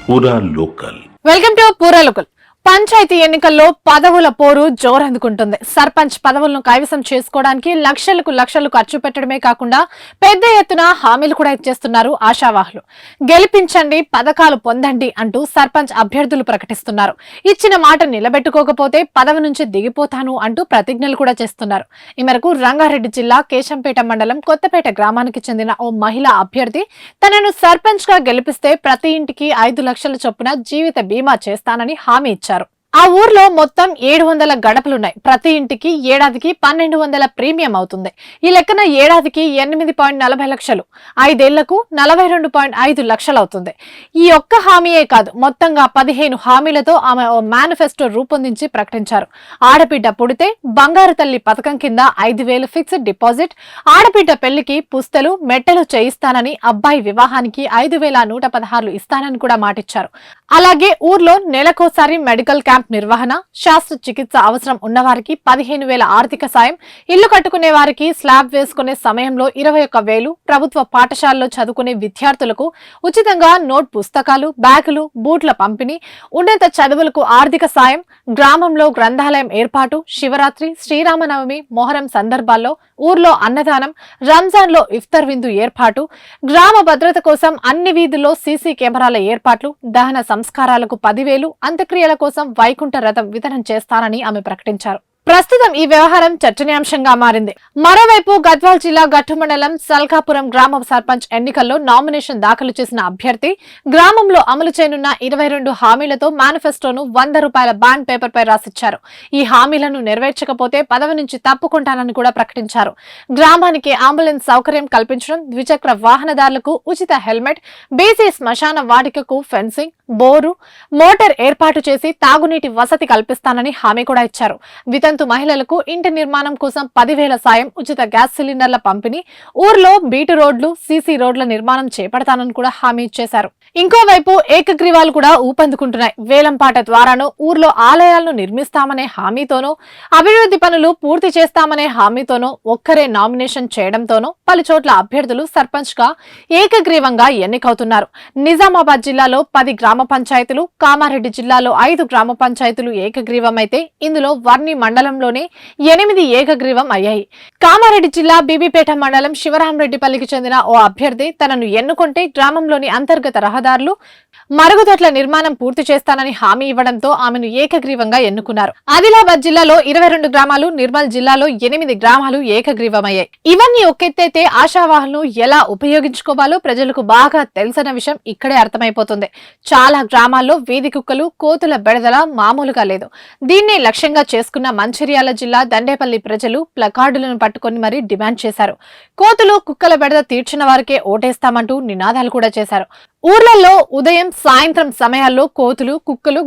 పూరా local. Welcome to పూరా local. Panchayat ఎన్నికల్లో పదవుల పోరు జోరందుకుంటుంది. సర్పంచ్ పదవులను కైవసం చేసుకోవడానికి లక్షలు ఖర్చు పెట్టడమే కాకుండా పెద్ద ఎత్తున హామీలు కూడా ఇచ్చేస్తున్నారు ఆశావాహులు. గెలిపించండి, పథకాలు పొందండి అంటూ సర్పంచ్ అభ్యర్థులు ప్రకటిస్తున్నారు. ఇచ్చిన మాట నిలబెట్టుకోకపోతే పదవి నుంచి దిగిపోతాను అంటూ ప్రతిజ్ఞలు కూడా చేస్తున్నారు. ఈ మేరకు రంగారెడ్డి జిల్లా కేశంపేట మండలం కొత్తపేట గ్రామానికి చెందిన ఓ మహిళా అభ్యర్థి తనను సర్పంచ్ గా గెలిపిస్తే ప్రతి ఇంటికి 5 లక్షల చొప్పున జీవిత బీమా చేస్తానని హామీ ఇచ్చారు. ఆ ఊర్లో మొత్తం 700 గడపలున్నాయి. ప్రతి ఇంటికి ఏడాదికి 1200 ప్రీమియం అవుతుంది. ఈ లెక్కన ఏడాదికి 8.40 లక్షలు, 5 ఏళ్లకు 42.5 లక్షలు అవుతుంది. ఈ ఒక్క హామీయే కాదు, మొత్తంగా 15 హామీలతో ఆమె ఓ మేనిఫెస్టో రూపొందించి ప్రకటించారు. ఆడబిడ్డ పుడితే బంగారు తల్లి పథకం కింద 5,000 ఫిక్స్డ్ డిపాజిట్, ఆడబిడ్డ పెళ్లికి పుస్తలు మెట్టెలు చేయిస్తానని, అబ్బాయి వివాహానికి 5,116 ఇస్తానని కూడా మాటిచ్చారు. అలాగే ఊర్లో నెలకోసారి మెడికల్ క్యాంప్ నిర్వహణ, శాస్త్ర చికిత్స అవసరం ఉన్నవారికి 15,000 ఆర్థిక సాయం, ఇల్లు కట్టుకునే వారికి స్లాబ్ వేసుకునే సమయంలో 21,000, ప్రభుత్వ పాఠశాలలో చదువుకునే విద్యార్థులకు ఉచితంగా నోట్ పుస్తకాలు, బ్యాగులు, బూట్ల పంపిణీ, ఉన్నత చదువులకు ఆర్థిక సాయం, గ్రామంలో గ్రంథాలయం ఏర్పాటు, శివరాత్రి, శ్రీరామనవమి, మొహరం సందర్భాల్లో ఊర్లో అన్నదానం, రంజాన్ లో ఇఫ్తార్ విందు ఏర్పాటు, గ్రామ భద్రత కోసం అన్ని వీధుల్లో సీసీ కెమెరాల ఏర్పాట్లు, దహన సంస్కారాలకు 10,000, అంత్యక్రియల కోసం వైకుంఠ రథం వితరణ చేస్తానని ఆమె ప్రకటించారు. ప్రస్తుతం ఈ వ్యవహారం చర్చనీయాంశంగా మారింది. మరోవైపు గద్వాల్ జిల్లా గట్టు మండలం సల్కాపురం గ్రామ సర్పంచ్ ఎన్నికల్లో నామినేషన్ దాఖలు చేసిన అభ్యర్థి గ్రామంలో అమలు చేయనున్న 22 హామీలతో మేనిఫెస్టోను 100 రూపాయల బాండ్ పేపర్ పై రాసిచ్చారు. ఈ హామీలను నెరవేర్చకపోతే పదవి నుంచి తప్పుకుంటానని కూడా ప్రకటించారు. గ్రామానికి అంబులెన్స్ సౌకర్యం కల్పించడం, ద్విచక్ర వాహనదారులకు ఉచిత హెల్మెట్, బీసీ శ్మశాన వాటికకు ఫెన్సింగ్, బోరు, మోటార్ ఏర్పాటు చేసి తాగునీటి వసతి కల్పిస్తానని హామీ కూడా ఇచ్చారు. వితంతు మహిళలకు ఇంటి నిర్మాణం కోసం 10,000 సాయం, ఉచిత గ్యాస్ సిలిండర్ల పంపిణీ, ఊర్లో బీటు రోడ్లు, సీసీ రోడ్ల నిర్మాణం చేపడతానని కూడా హామీ ఇచ్చేశారు. ఇంకోవైపు ఏకగ్రీవాలు కూడా ఊపందుకుంటున్నాయి. వేలంపాట ద్వారానో, ఊర్లో ఆలయాలను నిర్మిస్తామనే హామీతోనో, అభివృద్ధి పనులు పూర్తి చేస్తామనే హామీతోనో, ఒక్కరే నామినేషన్ చేయడంతోనో పలు చోట్ల అభ్యర్థులు సర్పంచ్ గా ఏకగ్రీవంగా ఎన్నికవుతున్నారు. నిజామాబాద్ జిల్లాలో 10 గ్రామ పంచాయతీలు, కామారెడ్డి జిల్లాలో 5 గ్రామ పంచాయతీలు ఏకగ్రీవమైతే ఇందులో వర్ణి మండలంలోనే 8 ఏకగ్రీవం అయ్యాయి. కామారెడ్డి జిల్లా బీబీపేట మండలం శివరామరెడ్డిపల్లికి చెందిన ఓ అభ్యర్థి తనను ఎన్నుకుంటే గ్రామంలోని అంతర్గత రహదారులు, మరుగుదొడ్ల నిర్మాణం పూర్తి చేస్తానని హామీ ఇవ్వడంతో ఆమెను ఏకగ్రీవంగా ఎన్నుకున్నారు. ఆదిలాబాద్ జిల్లాలో 22 గ్రామాలు, నిర్మల్ జిల్లాలో 8 గ్రామాలు ఏకగ్రీవమయ్యాయి. ఇవన్నీ ఒకెత్తైతే ఆశావాహులను ఎలా ఉపయోగించుకోవాలో ప్రజలకు బాగా తెలిసిన విషయం ఇక్కడే అర్థమైపోతుంది. చాలా గ్రామాల్లో వీధి కుక్కలు, కోతుల బెడదల మామూలుగా లేదు. దీన్నే లక్ష్యంగా చేసుకున్న మంచిర్యాల జిల్లా దండేపల్లి ప్రజలు ప్లకార్డులను పట్టుకుని మరీ డిమాండ్ చేశారు. కోతులు, కుక్కల బెడద తీర్చిన వారికే ఓటేస్తామంటూ నినాదాలు కూడా చేశారు. ఊర్లలో ఉదయం, సాయంత్రం సమయాల్లో కోతులు, కుక్కలు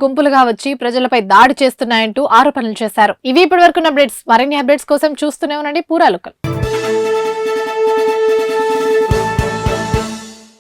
గుంపులుగా వచ్చి ప్రజలపై దాడి చేస్తున్నాయంటూ ఆరోపణలు చేశారు. ఇవి ఇప్పటివరకు అప్డేట్స్. మరిన్ని అప్డేట్స్ కోసం చూస్తూనే ఉండండి పూరా లోకల్.